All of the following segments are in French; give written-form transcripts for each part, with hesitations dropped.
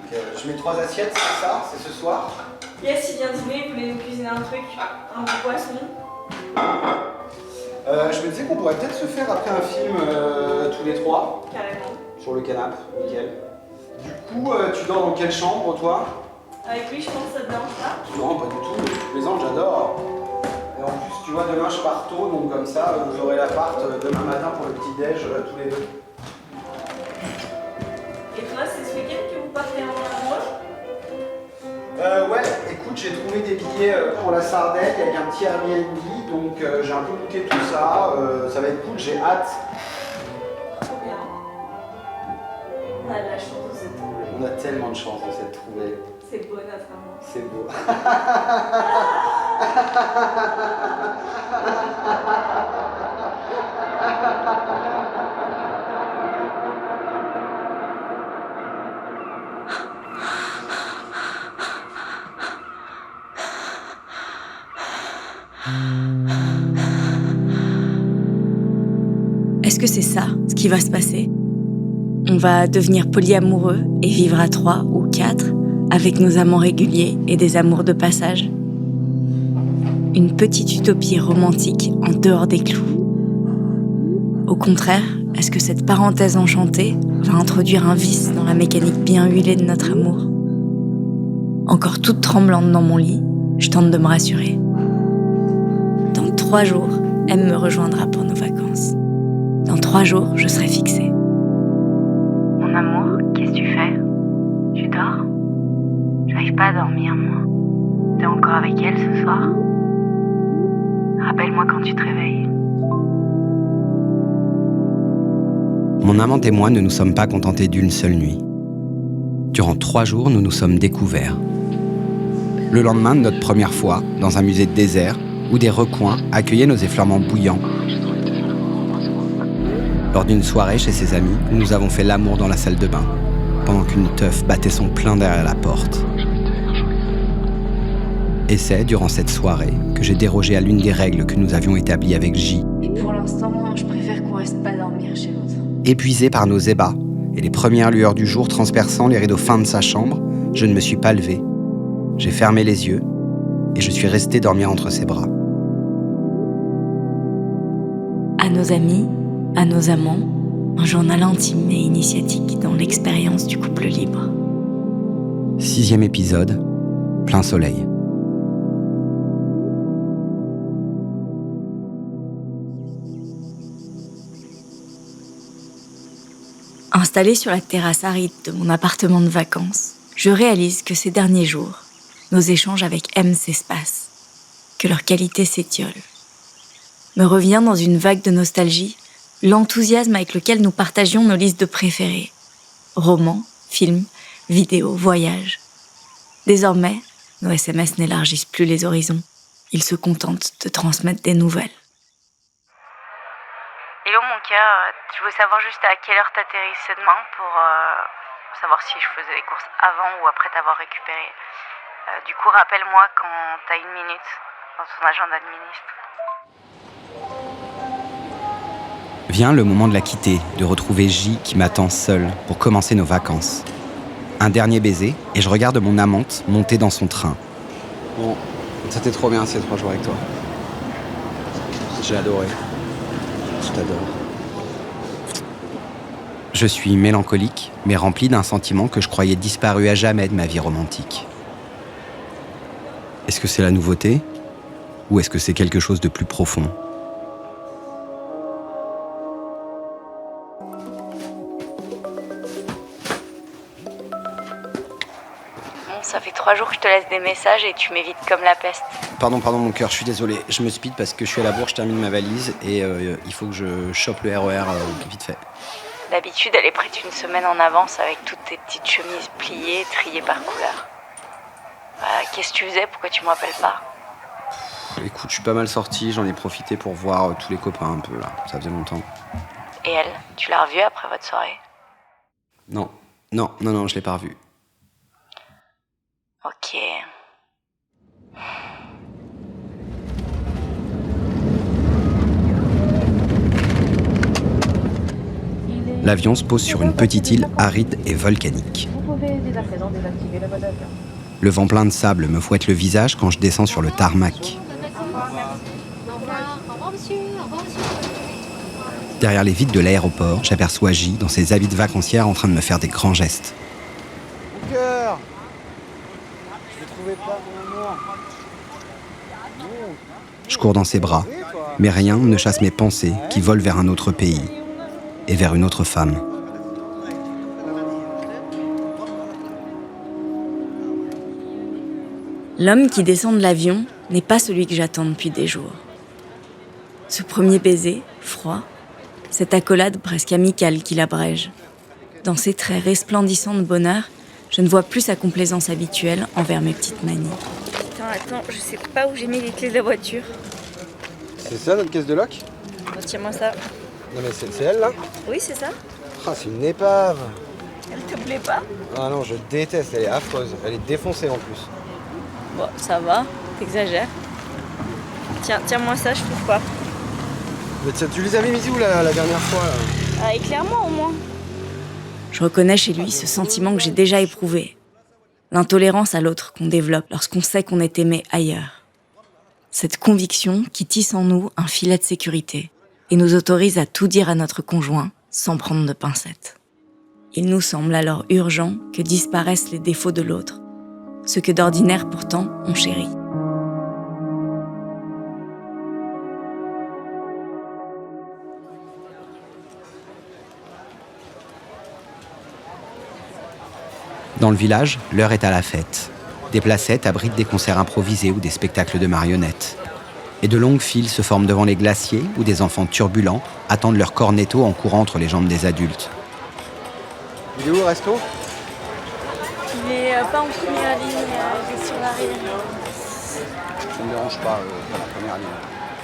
Donc, je mets 3 assiettes, c'est ça? C'est ce soir? Yes, il vient dîner, il voulait nous cuisiner un truc, un bon poisson. Je me disais qu'on pourrait peut-être se faire après un film tous les 3. Carrément. Sur le canapé, nickel. Du coup, tu dors dans quelle chambre, toi? Avec lui, je pense que ça te dérange pas. Non, pas du tout, je plaisante, j'adore. Et en plus, tu vois, demain je pars tôt, donc comme ça, vous aurez l'appart demain matin pour le petit-déj tous les deux. Et toi, c'est ce week-end que vous partez en amoureux? Ouais, écoute, j'ai trouvé des billets pour la Sardaigne avec un petit Airbnb, donc j'ai un peu booké tout ça, ça va être cool, j'ai hâte. Trop bien. On a de la chance de s'être trouvés. On a tellement de chance de s'être trouvés. C'est beau notre amour. C'est beau. Est-ce que c'est ça, ce qui va se passer? On va devenir polyamoureux et vivre à 3 ou 4 avec nos amants réguliers et des amours de passage. Une petite utopie romantique en dehors des clous. Au contraire, est-ce que cette parenthèse enchantée va introduire un vice dans la mécanique bien huilée de notre amour? Encore toute tremblante dans mon lit, je tente de me rassurer. Dans 3 jours, M me rejoindra pour nos vacances. Dans 3 jours, je serai fixée. Mon amour, qu'est-ce que tu fais? Tu dors? J'arrive pas à dormir, moi. T'es encore avec elle ce soir? Rappelle-moi quand tu te réveilles. Mon amante et moi ne nous sommes pas contentés d'une seule nuit. Durant 3 jours, nous nous sommes découverts. Le lendemain de notre première fois, dans un musée de désert, où des recoins accueillaient nos effleurements bouillants. Lors d'une soirée chez ses amis, nous avons fait l'amour dans la salle de bain, pendant qu'une teuf battait son plein derrière la porte. Et c'est, durant cette soirée, que j'ai dérogé à l'une des règles que nous avions établies avec J. Et pour l'instant, je préfère qu'on reste pas dormir chez l'autre. Épuisé par nos ébats et les premières lueurs du jour transperçant les rideaux fins de sa chambre, je ne me suis pas levé. J'ai fermé les yeux et je suis resté dormir entre ses bras. À nos amis, à nos amants, un journal intime et initiatique dans l'expérience du couple libre. 6e épisode, plein soleil. Installée sur la terrasse aride de mon appartement de vacances, je réalise que ces derniers jours, nos échanges avec M s'espacent, que leur qualité s'étiole. Me revient dans une vague de nostalgie l'enthousiasme avec lequel nous partagions nos listes de préférés. Romans, films, vidéos, voyages. Désormais, nos SMS n'élargissent plus les horizons. Ils se contentent de transmettre des nouvelles. Hello mon cœur, je voulais savoir juste à quelle heure t'atterrissais demain pour savoir si je faisais les courses avant ou après t'avoir récupéré. Du coup, rappelle-moi quand t'as 1 minute dans ton agenda de ministre. Vient le moment de la quitter, de retrouver J qui m'attend seule pour commencer nos vacances. Un dernier baiser et je regarde mon amante monter dans son train. Bon, c'était trop bien ces 3 jours avec toi. J'ai adoré. Je t'adore. Je suis mélancolique, mais rempli d'un sentiment que je croyais disparu à jamais de ma vie romantique. Est-ce que c'est la nouveauté? Ou est-ce que c'est quelque chose de plus profond? Ça fait 3 jours que je te laisse des messages et tu m'évites comme la peste. Pardon mon cœur, je suis désolé. Je me speed parce que je suis à la bourre, je termine ma valise et il faut que je chope le RER vite fait. D'habitude, elle est prête une semaine en avance avec toutes tes petites chemises pliées, triées par couleur. Qu'est-ce que tu faisais? Pourquoi tu me rappelles pas? Écoute, je suis pas mal sorti, j'en ai profité pour voir tous les copains un peu là, ça faisait longtemps. Et elle, tu l'as revue après votre soirée? Non, je l'ai pas revue. Ok. L'avion se pose sur une petite île aride et volcanique. Le vent plein de sable me fouette le visage quand je descends sur le tarmac. Derrière les vitres de l'aéroport, j'aperçois J dans ses habits de vacancière en train de me faire des grands gestes. Mon cœur, je ne trouvais pas mon amour. Je cours dans ses bras, mais rien ne chasse mes pensées qui volent vers un autre pays et vers une autre femme. L'homme qui descend de l'avion n'est pas celui que j'attends depuis des jours. Ce premier baiser, froid, cette accolade presque amicale qui l'abrège. Dans ses traits resplendissants de bonheur, je ne vois plus sa complaisance habituelle envers mes petites manies. Attends, je sais pas où j'ai mis les clés de la voiture. C'est ça notre caisse de loc? Oh, tiens-moi ça. Non mais c'est elle là? Oui, c'est ça. Ah, c'est une épave. Elle te plaît pas? Ah non, je déteste, elle est affreuse. Elle est défoncée en plus. Bon, ça va, t'exagères. Tiens-moi ça, je trouve pas. Mais tiens, tu les avais mis où la dernière fois là? Ah, éclaire-moi au moins. Je reconnais chez lui ce sentiment que j'ai déjà éprouvé. L'intolérance à l'autre qu'on développe lorsqu'on sait qu'on est aimé ailleurs. Cette conviction qui tisse en nous un filet de sécurité et nous autorise à tout dire à notre conjoint sans prendre de pincettes. Il nous semble alors urgent que disparaissent les défauts de l'autre, ceux que d'ordinaire pourtant on chérit. Dans le village, l'heure est à la fête. Des placettes abritent des concerts improvisés ou des spectacles de marionnettes. Et de longues files se forment devant les glaciers où des enfants turbulents attendent leur cornetto en courant entre les jambes des adultes. Il est où le resto? Il est pas en première ligne, il est sur l'arrière. Ça me dérange pas, la première ligne.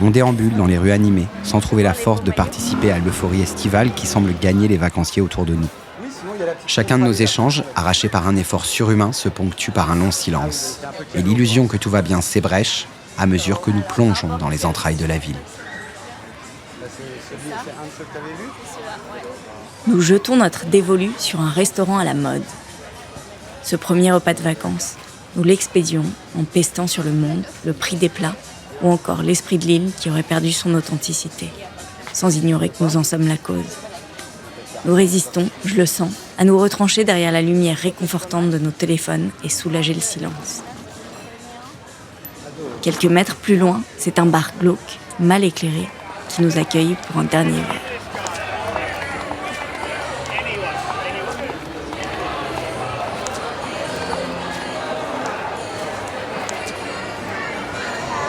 On déambule dans les rues animées, sans trouver la force de participer à l'euphorie estivale qui semble gagner les vacanciers autour de nous. Oui, sinon il y a la petite... Chacun de nos échanges, arrachés par un effort surhumain, se ponctue par un long silence. Et l'illusion que tout va bien s'ébrèche à mesure que nous plongeons dans les entrailles de la ville. C'est un de ceux que t'avais vu? Nous jetons notre dévolu sur un restaurant à la mode. Ce premier repas de vacances, nous l'expédions en pestant sur le monde, le prix des plats ou encore l'esprit de l'île qui aurait perdu son authenticité, sans ignorer que nous en sommes la cause. Nous résistons, je le sens, à nous retrancher derrière la lumière réconfortante de nos téléphones et soulager le silence. Quelques mètres plus loin, c'est un bar glauque, mal éclairé, qui nous accueille pour un dernier verre.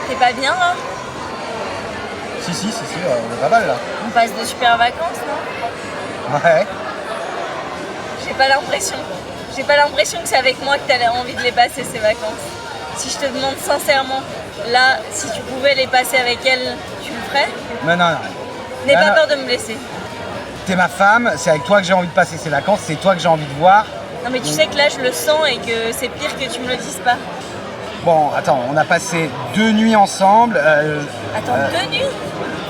T'es pas bien là? Si, on est pas mal là. On passe de super vacances, non? Ouais. J'ai pas l'impression que c'est avec moi que t'as envie de les passer ces vacances. Si je te demande sincèrement, là, si tu pouvais les passer avec elle, tu le ferais? Non. N'aie Non, pas non. peur de me blesser. T'es ma femme, c'est avec toi que j'ai envie de passer ces vacances, c'est toi que j'ai envie de voir. Non mais tu sais que là je le sens et que c'est pire que tu me le dises pas. Bon, attends, on a passé 2 nuits ensemble. Attends, 2 nuits?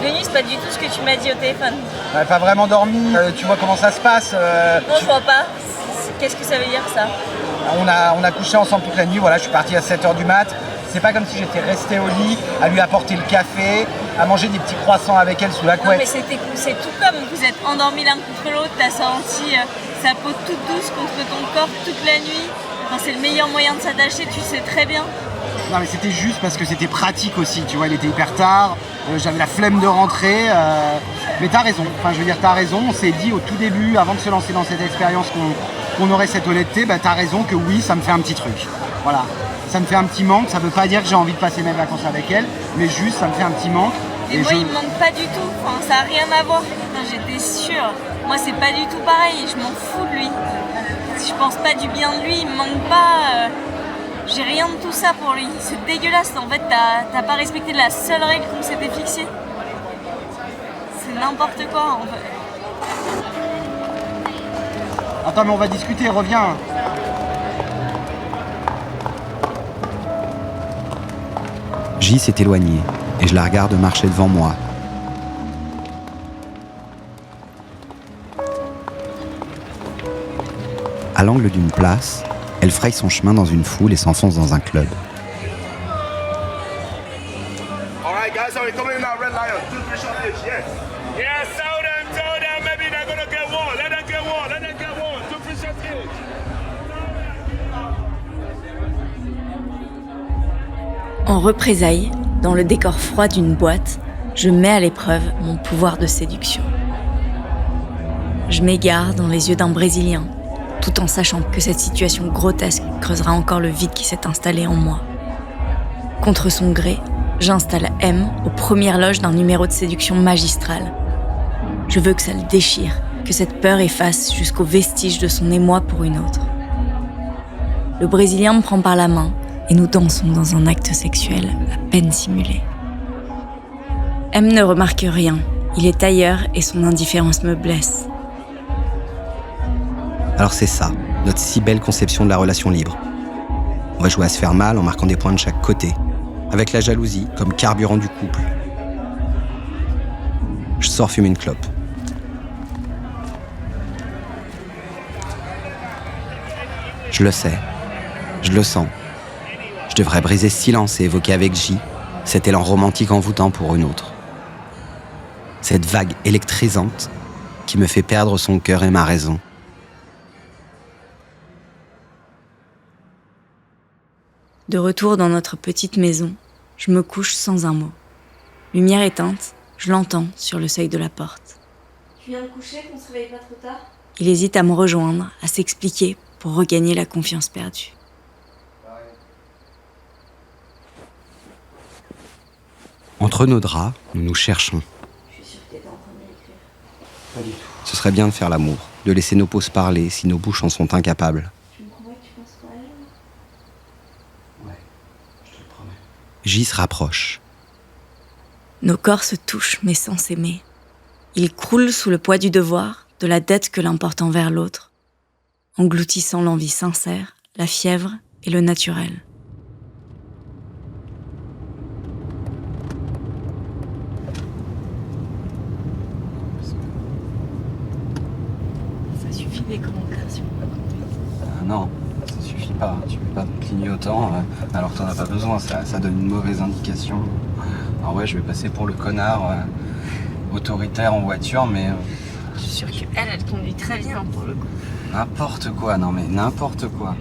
2 nuits c'est pas du tout ce que tu m'as dit au téléphone. On n'a pas vraiment dormi. Tu vois comment ça se passe. Non je vois pas. Qu'est-ce que ça veut dire ça? On a couché ensemble toute la nuit, voilà, je suis parti à 7h du mat. C'est pas comme si j'étais resté au lit, à lui apporter le café, à manger des petits croissants avec elle sous la Non couette. mais c'est tout comme vous êtes endormis l'un contre l'autre, t'as senti sa peau toute douce contre ton corps toute la nuit. Enfin, c'est le meilleur moyen de s'attacher, tu sais très bien. Non mais c'était juste parce que c'était pratique aussi, tu vois, il était hyper tard, j'avais la flemme de rentrer. Mais t'as raison, t'as raison, on s'est dit au tout début, avant de se lancer dans cette expérience qu'on aurait cette honnêteté, t'as raison que oui, ça me fait un petit truc. Voilà, ça me fait un petit manque, ça veut pas dire que j'ai envie de passer mes vacances avec elle, mais juste ça me fait un petit manque. Et moi il me manque pas du tout, enfin, ça a rien à voir, j'étais sûre. Moi c'est pas du tout pareil, je m'en fous de lui. Si je pense pas du bien de lui, il me manque pas... J'ai rien de tout ça pour lui, c'est dégueulasse, en fait t'as pas respecté la seule règle qu'on s'était fixée. C'est n'importe quoi en fait. Attends mais on va discuter, reviens. J s'est éloigné et je la regarde marcher devant moi. À l'angle d'une place, elle fraye son chemin dans une foule et s'enfonce dans un club. En représailles, dans le décor froid d'une boîte, je mets à l'épreuve mon pouvoir de séduction. Je m'égare dans les yeux d'un Brésilien, tout en sachant que cette situation grotesque creusera encore le vide qui s'est installé en moi. Contre son gré, j'installe M aux premières loges d'un numéro de séduction magistral. Je veux que ça le déchire, que cette peur efface jusqu'au vestige de son émoi pour une autre. Le Brésilien me prend par la main et nous dansons dans un acte sexuel à peine simulé. M ne remarque rien, il est ailleurs et son indifférence me blesse. Alors c'est ça, notre si belle conception de la relation libre. On va jouer à se faire mal en marquant des points de chaque côté, avec la jalousie comme carburant du couple. Je sors fumer une clope. Je le sais, je le sens. Je devrais briser ce silence et évoquer avec J cet élan romantique envoûtant pour une autre. Cette vague électrisante qui me fait perdre son cœur et ma raison. De retour dans notre petite maison, je me couche sans un mot. Lumière éteinte, je l'entends sur le seuil de la porte. Tu viens de coucher, qu'on se réveille pas trop tard? Il hésite à me rejoindre, à s'expliquer pour regagner la confiance perdue. Entre nos draps, nous nous cherchons. Je suis sûre que t'étais en train de l'écrire. Pas du tout. Ce serait bien de faire l'amour, de laisser nos peaux se parler si nos bouches en sont incapables. Tu me promets que tu penses pas à elle? Ouais, je te le promets. J se rapproche. Nos corps se touchent, mais sans s'aimer. Ils croulent sous le poids du devoir, de la dette que l'un porte envers l'autre, engloutissant l'envie sincère, la fièvre et le naturel. Ça suffit des commentations. Non, ça suffit pas. Tu mets pas de clignotant alors que t'en as pas besoin. Ça donne une mauvaise indication. Alors ouais, je vais passer pour le connard autoritaire en voiture, mais... Je suis sûre qu'elle, elle conduit très bien pour le coup. N'importe quoi, non mais n'importe quoi.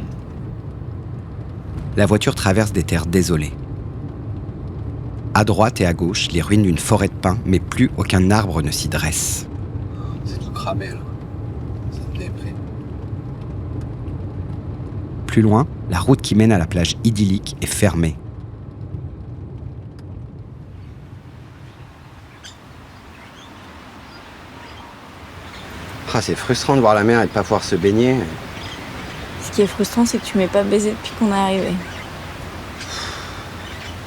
La voiture traverse des terres désolées. À droite et à gauche, les ruines d'une forêt de pins, mais plus aucun arbre ne s'y dresse. C'est tout cramé là. Ça me déprime. Plus loin, la route qui mène à la plage idyllique est fermée. Ah, c'est frustrant de voir la mer et de pas pouvoir se baigner. Ce qui est frustrant, c'est que tu m'es pas baisé depuis qu'on est arrivé.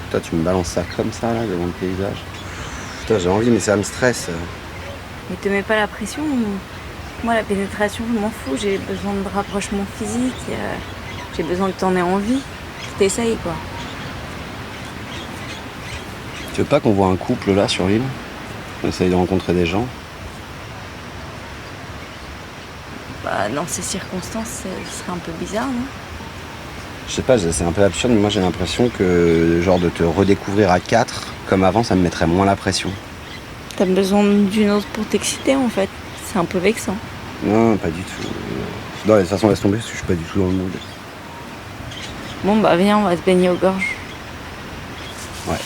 Toi, tu me balances ça comme ça, là, devant le paysage. Putain, j'ai envie, mais ça me stresse. Mais te mets pas la pression. Moi, la pénétration, je m'en fous. J'ai besoin de rapprochement physique. J'ai besoin que t'en aies envie. Que t'essayes, quoi. Tu veux pas qu'on voit un couple, là, sur l'île? On essaye de rencontrer des gens. Bah, dans ces circonstances, ce serait un peu bizarre, non? Je sais pas, c'est un peu absurde, mais moi j'ai l'impression que genre de te redécouvrir à 4, comme avant, ça me mettrait moins la pression. T'as besoin d'une autre pour t'exciter, en fait. C'est un peu vexant. Non, pas du tout. Non, de toute façon, laisse tomber, parce que je suis pas du tout dans le mood. Bon, bah viens, on va se baigner aux gorges. Ouais.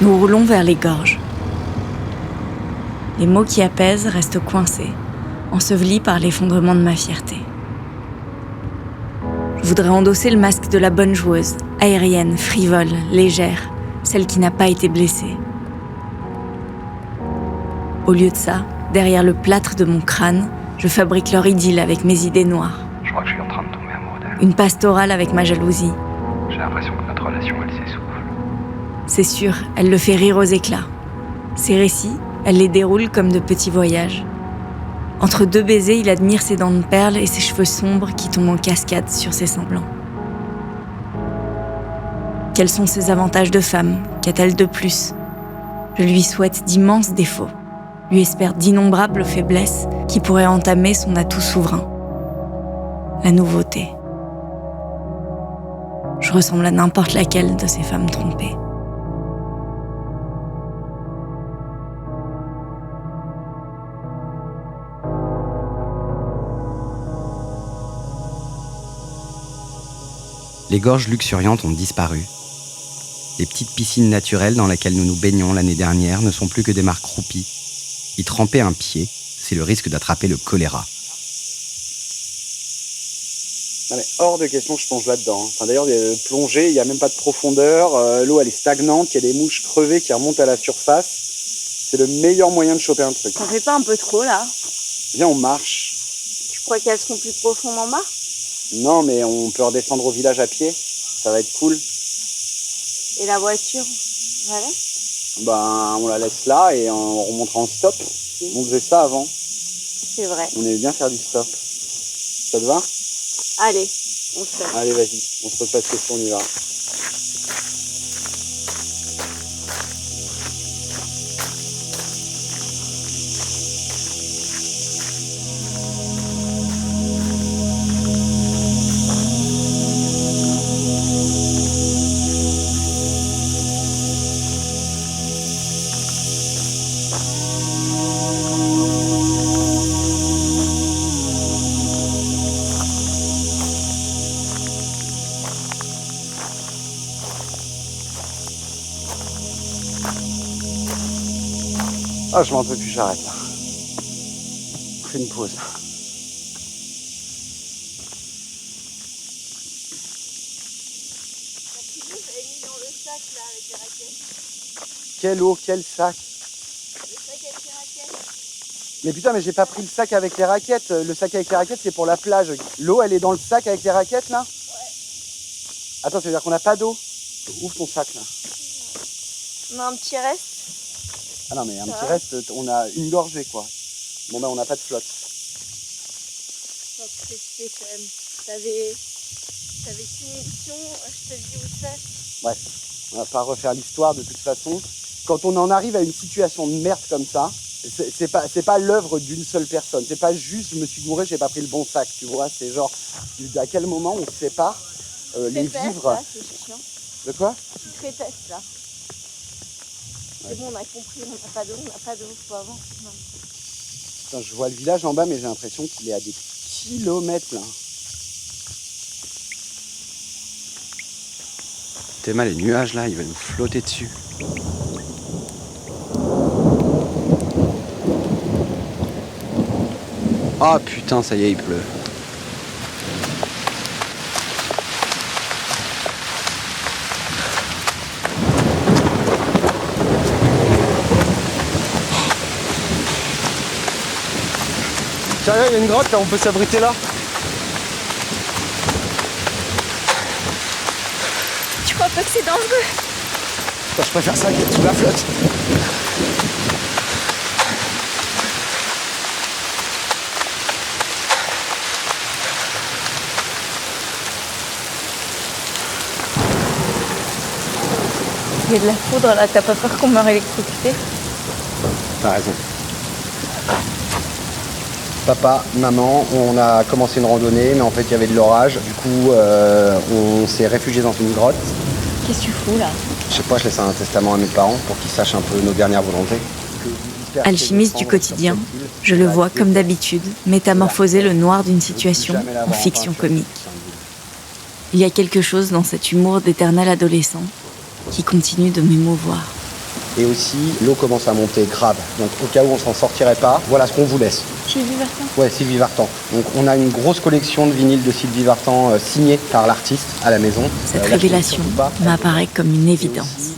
Nous roulons vers les gorges. Les mots qui apaisent restent coincés, ensevelis par l'effondrement de ma fierté. Je voudrais endosser le masque de la bonne joueuse, aérienne, frivole, légère, celle qui n'a pas été blessée. Au lieu de ça, derrière le plâtre de mon crâne, je fabrique leur idylle avec mes idées noires. Je crois que je suis en train de tomber amoureux d'elle. Une pastorale avec ma jalousie. J'ai l'impression que notre relation, elle s'essouffle. C'est sûr, elle le fait rire aux éclats. Ses récits, elle les déroule comme de petits voyages. Entre deux baisers, il admire ses dents de perles et ses cheveux sombres qui tombent en cascade sur ses seins blancs. Quels sont ses avantages de femme? Qu'a-t-elle de plus? Je lui souhaite d'immenses défauts, lui espère d'innombrables faiblesses qui pourraient entamer son atout souverain. La nouveauté. Je ressemble à n'importe laquelle de ces femmes trompées. Les gorges luxuriantes ont disparu. Les petites piscines naturelles dans lesquelles nous nous baignons l'année dernière ne sont plus que des mares croupies. Y tremper un pied, c'est le risque d'attraper le choléra. Non mais hors de question que je plonge là-dedans. Enfin, d'ailleurs, plonger, il n'y a même pas de profondeur. L'eau, elle est stagnante. Il y a des mouches crevées qui remontent à la surface. C'est le meilleur moyen de choper un truc. Ça fait pas un peu trop là? Viens, on marche. Tu crois qu'elles seront plus profondes en bas? Non, mais on peut redescendre au village à pied. Ça va être cool. Et la voiture? Voilà. Ben, on la laisse là et on remontera en stop. On faisait ça avant. C'est vrai. On aimait bien faire du stop. Ça te va? Allez, on se fait. Allez, vas-y. On se pose pas de questions, on y va. Ah, je m'en peux plus, j'arrête là. On fait une pause. Quelle eau, quel sac? Le sac avec les raquettes. Mais putain, mais j'ai pas pris le sac avec les raquettes. Le sac avec les raquettes, c'est pour la plage. L'eau, elle est dans le sac avec les raquettes, là? Ouais. Attends, ça veut dire qu'on n'a pas d'eau? Ouvre ton sac, là. On a un petit reste. Ah non, mais un petit reste, on a une gorgée, quoi. Bon, ben, on n'a pas de flotte. Pas pressé quand même. T'avais qu'une mission, je te le dis où c'est. Ouais, on va pas refaire l'histoire de toute façon. Quand on en arrive à une situation de merde comme ça, c'est pas l'œuvre d'une seule personne. C'est pas juste, je me suis gouré, j'ai pas pris le bon sac, tu vois. C'est genre, à quel moment on se sépare les vivres. Là, c'est chiant. De quoi? Tu te répètes là. C'est bon, on a compris, on n'a pas d'eau, faut avancer. Putain, je vois le village en bas, mais j'ai l'impression qu'il est à des kilomètres là. Théma, les nuages là, ils veulent nous flotter dessus. Ah putain, ça y est, il pleut. Tiens, il y a une grotte là, on peut s'abriter là. Tu crois pas que c'est dangereux? Enfin, je préfère ça qu'être sous la flotte. Il y a de la foudre là, t'as pas peur qu'on meure électrocuté? T'as raison. Papa, maman, on a commencé une randonnée, mais en fait il y avait de l'orage. Du coup, on s'est réfugié dans une grotte. Qu'est-ce que tu fous là? Je sais pas, je laisse un testament à mes parents pour qu'ils sachent un peu nos dernières volontés. Alchimiste du quotidien, je le vois comme d'habitude métamorphoser le noir d'une situation en fiction comique. Il y a quelque chose dans cet humour d'éternel adolescent qui continue de m'émouvoir. Et aussi, l'eau commence à monter grave. Donc au cas où on s'en sortirait pas, voilà ce qu'on vous laisse. Sylvie Vartan? Ouais, Sylvie Vartan. Donc on a une grosse collection de vinyles de Sylvie Vartan signés par l'artiste à la maison. Cette révélation m'apparaît comme une évidence.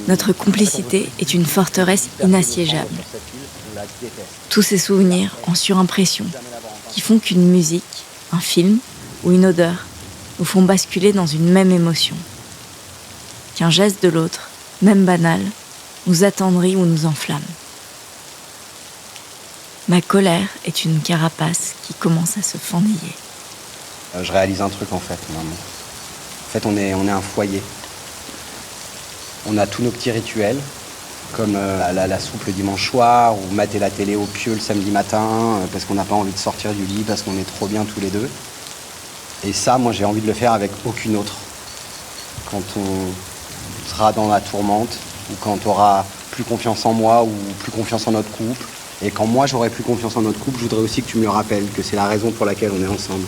Notre complicité est une forteresse inassiégeable. Tous ces souvenirs en surimpression qui font qu'une musique, un film ou une odeur nous font basculer dans une même émotion. Qu'un geste de l'autre, même banal, nous attendrit ou nous enflamme. Ma colère est une carapace qui commence à se fendiller. Je réalise un truc en fait, maman. En fait, on est un foyer. On a tous nos petits rituels, comme la soupe le dimanche soir, ou mater la télé au pieu le samedi matin, parce qu'on n'a pas envie de sortir du lit, parce qu'on est trop bien tous les deux. Et ça, moi, j'ai envie de le faire avec aucune autre. Quand on sera dans la tourmente, ou quand on aura plus confiance en moi, ou plus confiance en notre couple. Et quand moi, j'aurai plus confiance en notre couple, je voudrais aussi que tu me le rappelles, que c'est la raison pour laquelle on est ensemble.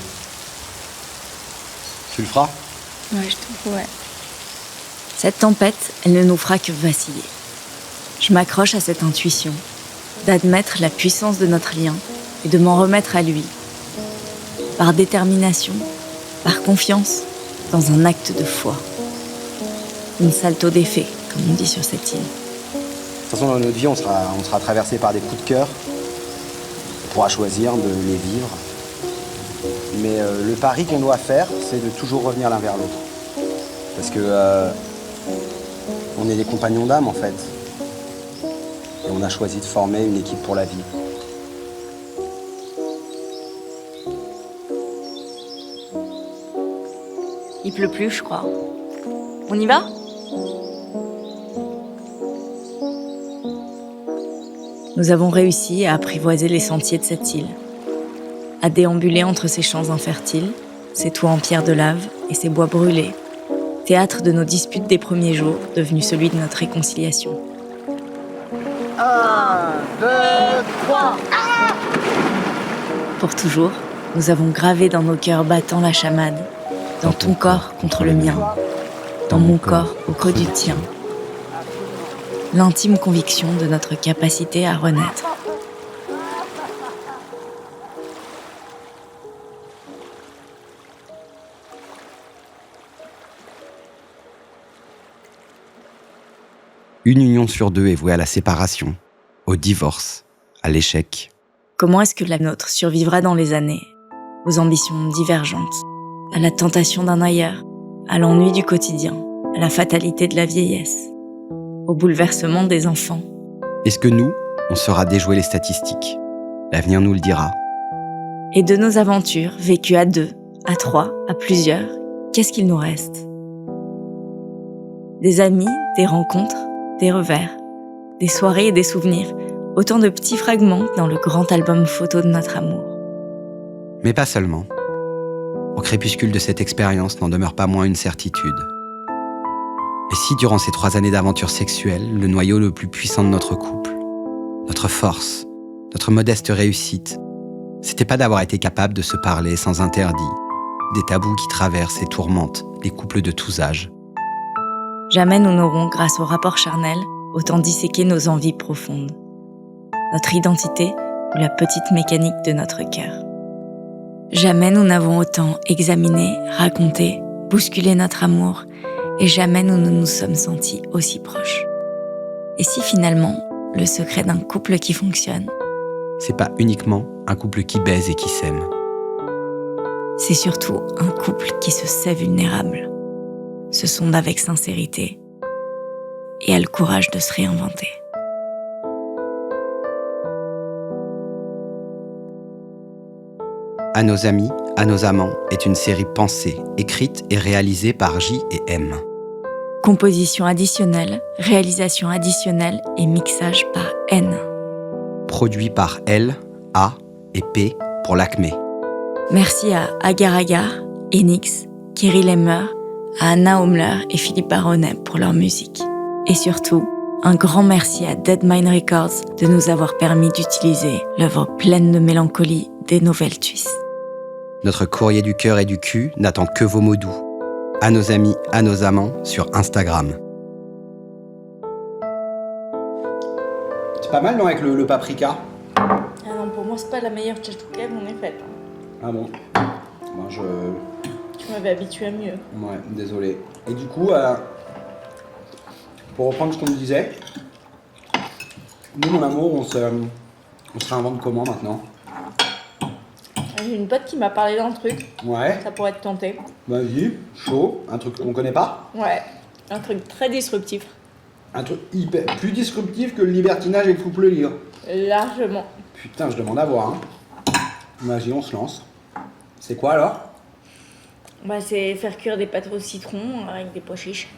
Tu le feras ? Ouais, je te promets. Cette tempête, elle ne nous fera que vaciller. Je m'accroche à cette intuition, d'admettre la puissance de notre lien et de m'en remettre à lui. Par détermination, par confiance, dans un acte de foi. Une salto d'effet, comme on dit sur cette île. De toute façon, dans notre vie, on sera traversé par des coups de cœur. On pourra choisir de les vivre. Mais le pari qu'on doit faire, c'est de toujours revenir l'un vers l'autre. Parce que on est des compagnons d'âme, en fait. Et on a choisi de former une équipe pour la vie. Il pleut plus, je crois. On y va ? Nous avons réussi à apprivoiser les sentiers de cette île, à déambuler entre ces champs infertiles, ces toits en pierre de lave et ces bois brûlés, théâtre de nos disputes des premiers jours, devenu celui de notre réconciliation. 1, 2, 3. Pour toujours, nous avons gravé dans nos cœurs battants la chamade, dans ton corps contre le mien, dans mon corps au creux du tien, l'intime conviction de notre capacité à renaître. Une union sur deux est vouée à la séparation, au divorce, à l'échec. Comment est-ce que la nôtre survivra dans les années, aux ambitions divergentes, à la tentation d'un ailleurs, à l'ennui du quotidien, à la fatalité de la vieillesse, au bouleversement des enfants? Est-ce que nous, on saura déjouer les statistiques ? L'avenir nous le dira. Et de nos aventures, vécues à 2, à 3, à plusieurs, qu'est-ce qu'il nous reste? Des amis, des rencontres, des revers, des soirées et des souvenirs, autant de petits fragments dans le grand album photo de notre amour. Mais pas seulement. Au crépuscule de cette expérience n'en demeure pas moins une certitude. Et si durant ces 3 années d'aventure sexuelle, le noyau le plus puissant de notre couple, notre force, notre modeste réussite, c'était pas d'avoir été capable de se parler sans interdit, des tabous qui traversent et tourmentent les couples de tous âges. Jamais nous n'aurons, grâce au rapport charnel, autant disséqué nos envies profondes, notre identité ou la petite mécanique de notre cœur. Jamais nous n'avons autant examiné, raconté, bousculé notre amour, et jamais nous ne nous sommes sentis aussi proches. Et si finalement, le secret d'un couple qui fonctionne, C'est pas uniquement un couple qui baise et qui s'aime. c'est surtout un couple qui se sait vulnérable, se sonde avec sincérité et a le courage de se réinventer. À nos amis, à nos amants est une série pensée, écrite et réalisée par J et M. Composition additionnelle, réalisation additionnelle et mixage par N. Produit par L, A et P pour l'Acmé. Merci à Agar Agar, Enix, Kirill Emmer, à Anna Homler et Philippe Baronnet pour leur musique. Et surtout, un grand merci à Dead Mind Records de nous avoir permis d'utiliser l'œuvre pleine de mélancolie des Nouvelles Suisses. Notre courrier du cœur et du cul n'attend que vos mots doux. À nos amis, à nos amants sur Instagram. C'est pas mal, non, avec le paprika? Ah non, pour moi, c'est pas la meilleure tchatchouka qu'on ait faite. Ah bon? Moi, Tu m'avais habitué à mieux. Ouais, désolé. Et du coup, pour reprendre ce qu'on me disait, nous, mon amour, on se réinvente comment maintenant? J'ai une pote qui m'a parlé d'un truc, Ouais, ça pourrait te tenter. vas-y, chaud, un truc qu'on connaît pas? Ouais, un truc très disruptif. Un truc hyper plus disruptif que le libertinage et le couple libre. Largement. Putain, je demande à voir. Hein. Vas-y, on se lance. C'est quoi alors? Bah, c'est faire cuire des pâtes au citron avec des pois chiches.